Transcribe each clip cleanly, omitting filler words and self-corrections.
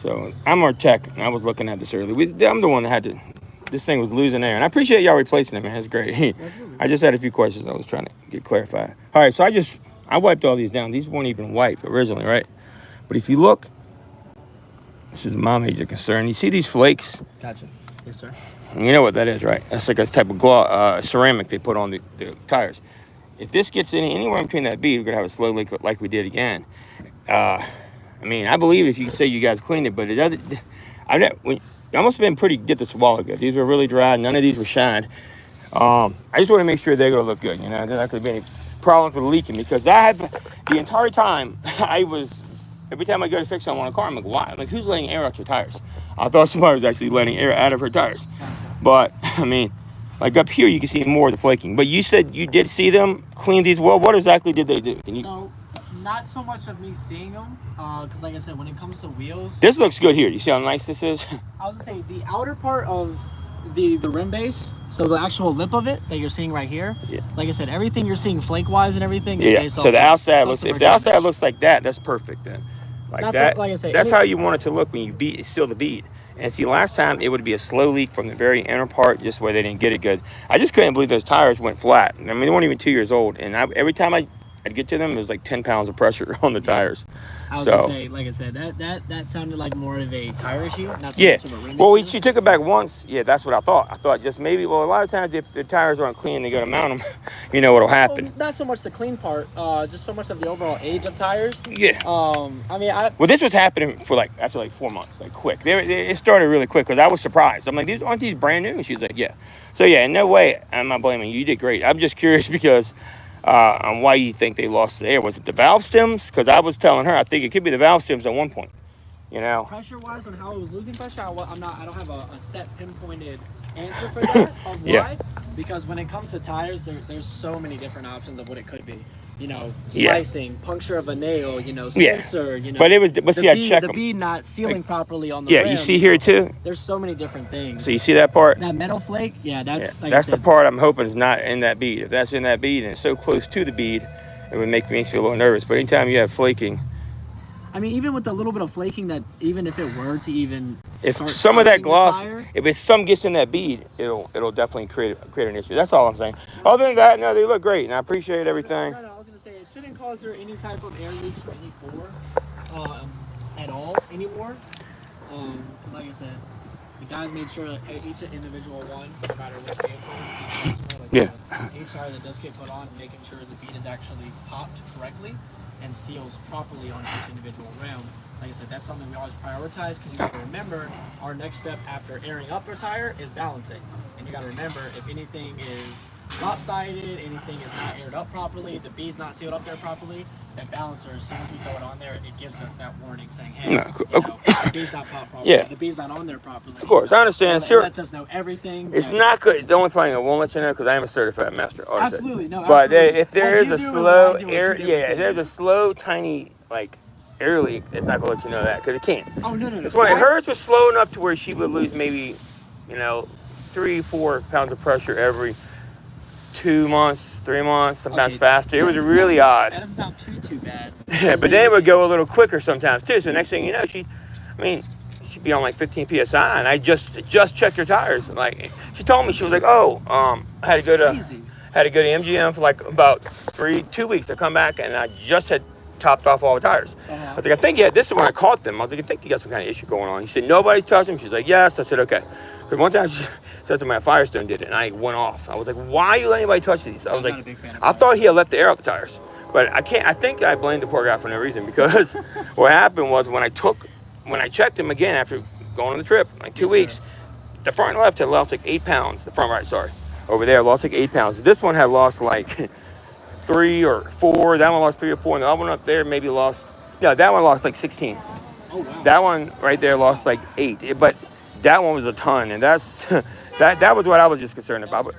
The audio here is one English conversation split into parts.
So I'm our tech, and I was looking at this earlier. I'm the one that had to. This thing was losing air, and I appreciate y'all replacing it, man. It's great. I just had a few questions I was trying to get clarified. All right, so I wiped all these down. These weren't even wiped originally, right? But if you look, this is my major concern. You see these flakes? Gotcha. Yes, sir. You know what that is, right? That's like a type of ceramic they put on the tires. If this gets anywhere in between that bead, we're gonna have a slow leak like we did again. I mean, I believe if you say you guys cleaned it, but it doesn't. I must have been pretty get this a while ago. These were really dry. None of these were shined. I just want to make sure they're gonna look good. You know, there's not gonna be any problems with leaking because I have the entire time every time I go to fix something on a car, I'm like, why? Like, who's letting air out your tires? I thought somebody was actually letting air out of her tires. But I mean, like up here, you can see more of the flaking. But you said you did see them clean these well. What exactly did they do? So, not so much of me seeing them, because like I said, when it comes to wheels, this looks good here. You see how nice this is? I was gonna say the outer part of the rim base, so the actual lip of it that you're seeing right here. Yeah. Like I said, everything you're seeing flake wise and everything. Is based so the outside looks. If the outside looks like that, that's perfect then. Like that. Like I say, that's how you want it to look when you seal the bead. And see, last time it would be a slow leak from the very inner part, just where they didn't get it good. I just couldn't believe those tires went flat. I mean, they weren't even 2 years old, and every time I'd get to them, it was like 10 pounds of pressure on the tires. I was gonna say, like I said, that sounded like more of a tire issue, not so much of a rim issue. She took it back once. Yeah, that's what I thought. I thought just maybe, a lot of times if the tires aren't clean, they go to mount them, you know what'll happen. Well, not so much the clean part, just so much of the overall age of tires. Yeah. I mean, well, this was happening after 4 months, like quick. It started really quick because I was surprised. I'm like, aren't these brand new? And she's like, yeah. So yeah, in no way I'm not blaming you. You did great. I'm just curious because on why you think they lost the air. Was it the valve stems? Because I was telling her I think it could be the valve stems at one point. You know, pressure wise on how it was losing pressure, I don't have a set pinpointed answer for that of why. Yeah. Because when it comes to tires, there's so many different options of what it could be. You know, slicing, puncture of a nail, sensor, But it was, check the bead not sealing properly on the rim. You see here too? There's so many different things. So you see that part? That metal flake? Yeah, that's that's the part I'm hoping is not in that bead. If that's in that bead and it's so close to the bead, it would make me feel a little nervous. But anytime you have flaking, I mean, even with the little bit of flaking, that even if it were to even if some of that gloss, if some gets in that bead, it'll definitely create an issue. That's all I'm saying. Other than that, no, they look great, and I appreciate everything. No, I was gonna say it shouldn't cause there any type of air leaks for any floor at all anymore. Because like I said, the guys made sure that each individual one, no matter which vehicle, each tire that does get put on, making sure the bead is actually popped correctly and seals properly on each individual round. Like I said, that's something we always prioritize because you got to remember our next step after airing up a tire is balancing. And you got to remember if anything is lopsided, anything is not aired up properly, the bead's not sealed up there properly, that balancer, as soon as we throw it on there, it gives us that warning saying, hey, the bead's not popped properly, the bead's not on there properly. Of course, I understand. It lets us know everything. It's not good. The only thing I won't let you know because I am a certified master auditor. Absolutely, no. But if there is a slow air, if there's a slow, tiny air leak, it's not gonna let you know that because it can't. Oh no. It's when hers was slow enough to where she would lose maybe, 3-4 pounds of pressure every 2 months, 3 months, sometimes faster. It was really odd. That doesn't sound too bad. Yeah, but then it would go a little quicker sometimes too. So next thing you know, she'd be on 15 psi, and I just checked her tires. And she told me, she was like, I had to go to MGM for about 2 weeks to come back, and I just had topped off all the tires. I was like, I think this is when I caught them. I was like, I think you got some kind of issue going on. He said, nobody's touched them. She's like, yes. I said, okay. Because one time she said to me, Firestone did it, and I went off. I was like, why you let anybody touch these? I was like, I thought he had let the air out the tires. But I think I blamed the poor guy for no reason because what happened was when I checked him again after going on the trip, 2 weeks, the front left had lost 8 pounds. The front right, sorry. Over there lost 8 pounds. This one had lost 3 or 4. That one lost 3 or 4. And the other one up there maybe lost, that one lost 16. Oh, wow. That one right there lost 8. But that one was a ton. And that's that was what I was just concerned about.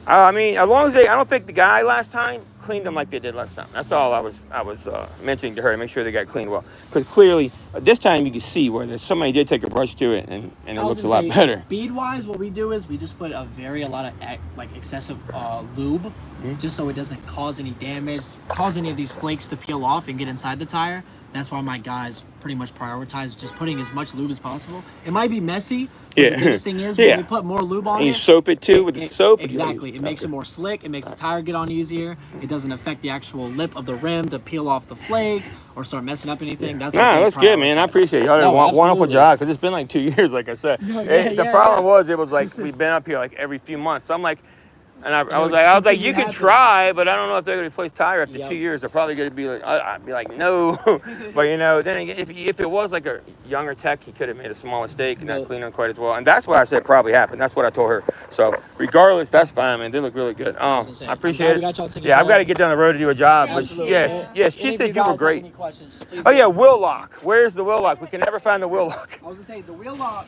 I mean, as long as I don't think the guy last time cleaned them like they did last time. That's all I was mentioning to her to make sure they got cleaned well. Because clearly, this time you can see where somebody did take a brush to it and it looks a lot better. Bead-wise, what we do is we just put a lot of excessive lube, just so it doesn't cause any damage, cause any of these flakes to peel off and get inside the tire. That's why my guys pretty much prioritize just putting as much lube as possible. It might be messy, but Yeah. the biggest thing is Yeah. when we put more lube on And you it. soap it too with the soap? Exactly. It makes it more slick. It makes the tire get on easier. It doesn't affect the actual lip of the rim to peel off the flakes or start messing up anything. That's Nah, that's good, man. I appreciate it. Y'all did a wonderful absolutely. job because it's been like 2 years, like I said. No, The problem was it was like we've been up here like every few months. So I'm like, and I was like, you can try, but I don't know if they're gonna replace tire after 2 years. They're probably gonna be like, I'd be like, no. But you know, then again, if it was like a younger tech, he could have made a small mistake and not cleaned them quite as well. And that's what I said probably happened. That's what I told her. So regardless, that's fine, man. They look really good. I appreciate it. Yeah, I've got to get down the road to do a job. But yes, she said you were great. Oh yeah, wheel lock. Where's the wheel lock? We can never find the wheel lock. I was gonna say the wheel lock.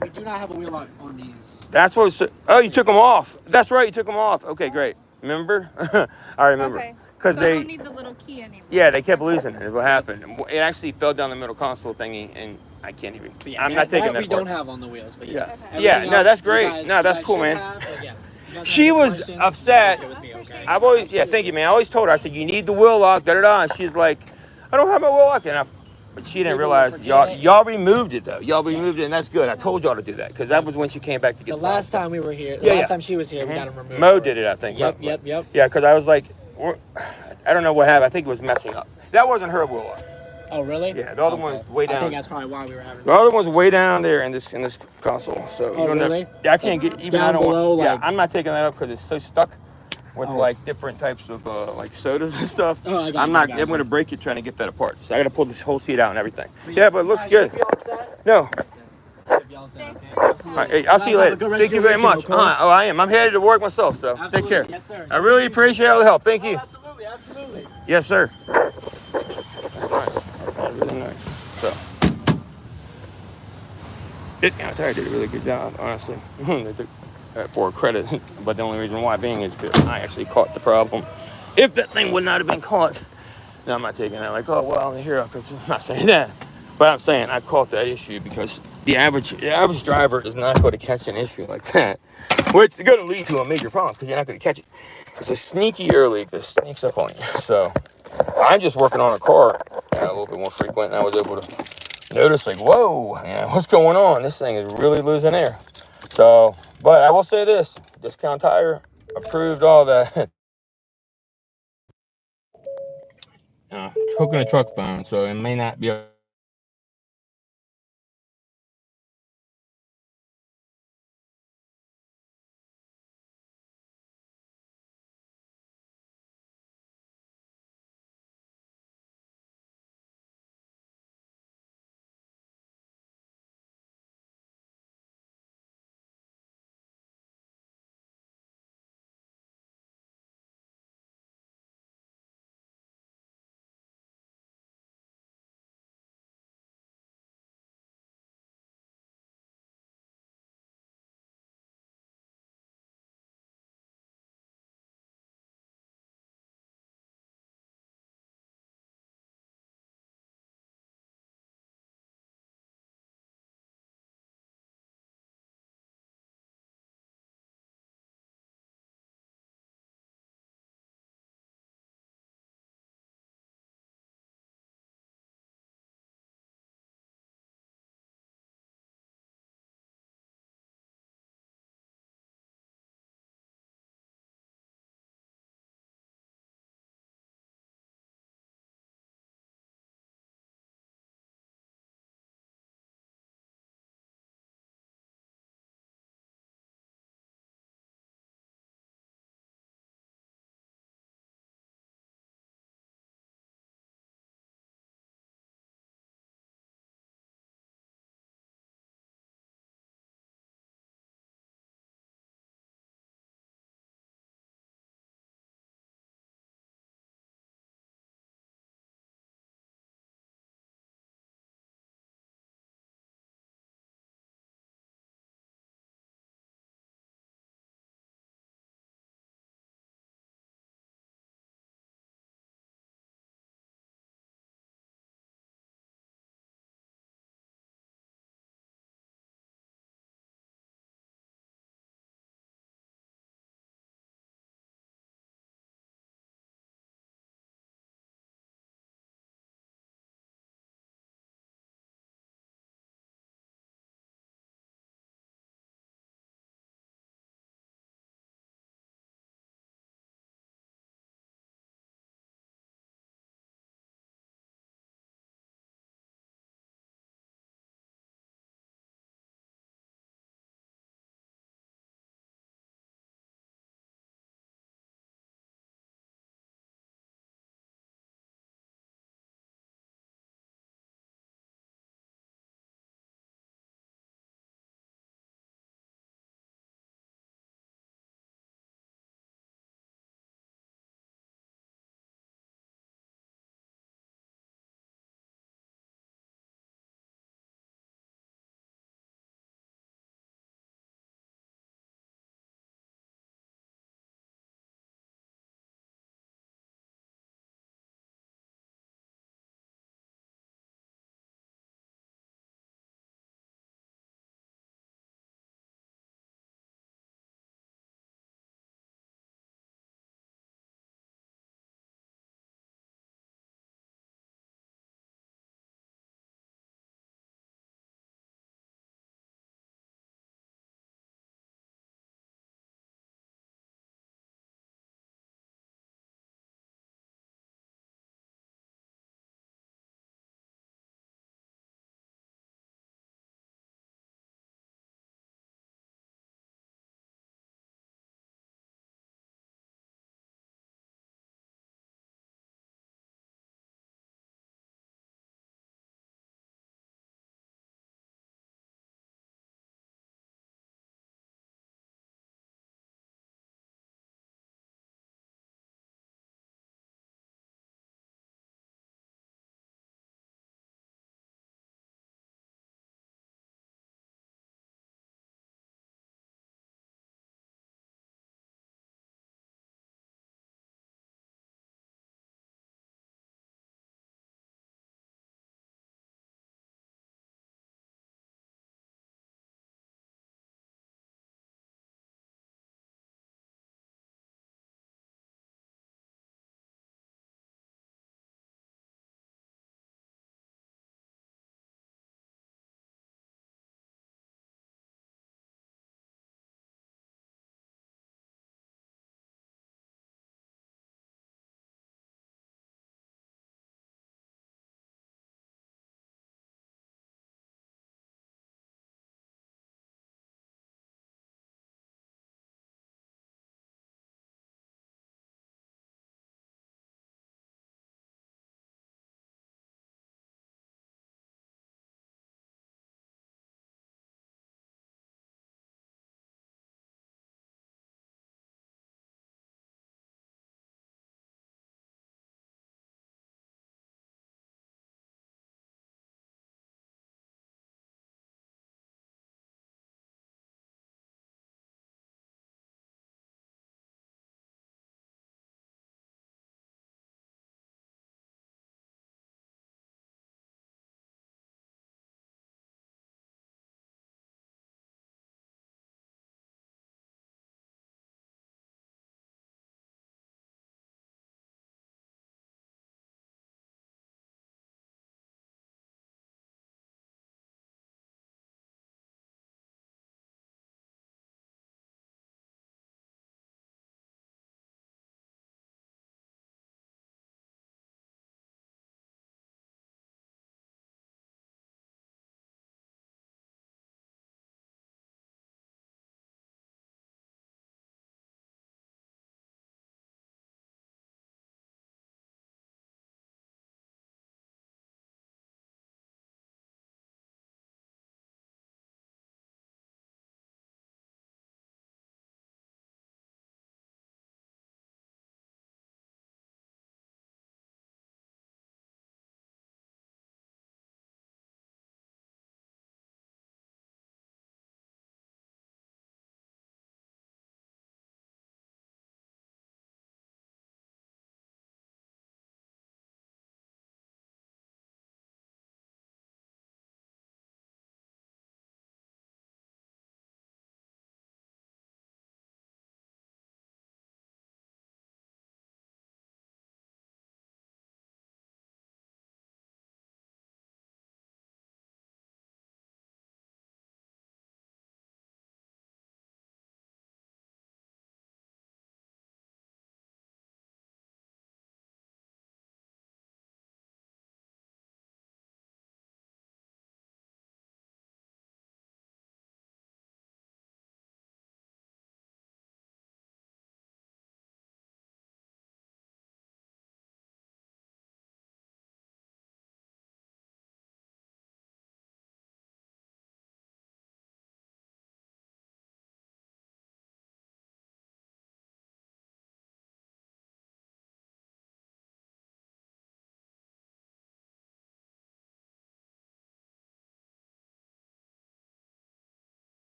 We do not have a wheel lock on these. That's what. Oh, you took them off. That's right, you took them off. Okay, great. Remember? I remember. Okay. Because So I they. don't need the little key anymore. Yeah, they kept losing it. Is what happened. It actually fell down the middle console thingy, and I can't even. I'm not taking that. We don't have on the wheels, but Yeah. Okay. Yeah. No, that's great. No, that's cool, man. She was upset. I've always, thank you, man. I always told her, I said, you need the wheel lock, da da da. And she's like, I don't have my wheel lock. But she didn't realize y'all removed it though. Y'all removed it, and that's good. I told y'all to do that because that was when she came back to get the last time we were here. The last time she was here, we got them removed. Mo did it, I think. Yep. Yeah, because I was like, I don't know what happened. I think it was messing up. That wasn't her wheel lock. Oh, really? Yeah, the other one's way down. I think that's probably why we were having. The other one's way down there in this console. So Oh, really? I can't get even. Down I don't below, want. Yeah, like- I'm not taking that up because it's so stuck with like different types of like sodas and stuff. Oh, I got I'm it, not. I got I'm it. gonna break it trying to get that apart. So I got to pull this whole seat out and everything. Yeah, but it looks good. No. All right, hey, I'll see you later. Thank you very much. I am. I'm headed to work myself, so take care. Yes, sir. I really appreciate all the help. Thank you. Absolutely. Yes, sir. That's nice. That's really nice. So, this guy tire did a really good job, honestly. They took for credit, but the only reason why being is because I actually caught the problem. If that thing would not have been caught, no, I'm not taking that like, oh well, here I'm not saying that, but I'm saying I caught that issue because the average driver is not going to catch an issue like that, which is going to lead to a major problem because you're not going to catch it. It's a sneaky ear leak that sneaks up on you. So I'm just working on a car a little bit more frequent, and I was able to notice like, whoa, what's going on? This thing is really losing air. So, but I will say this: Discount Tire approved all that. Hooking a truck phone, so it may not be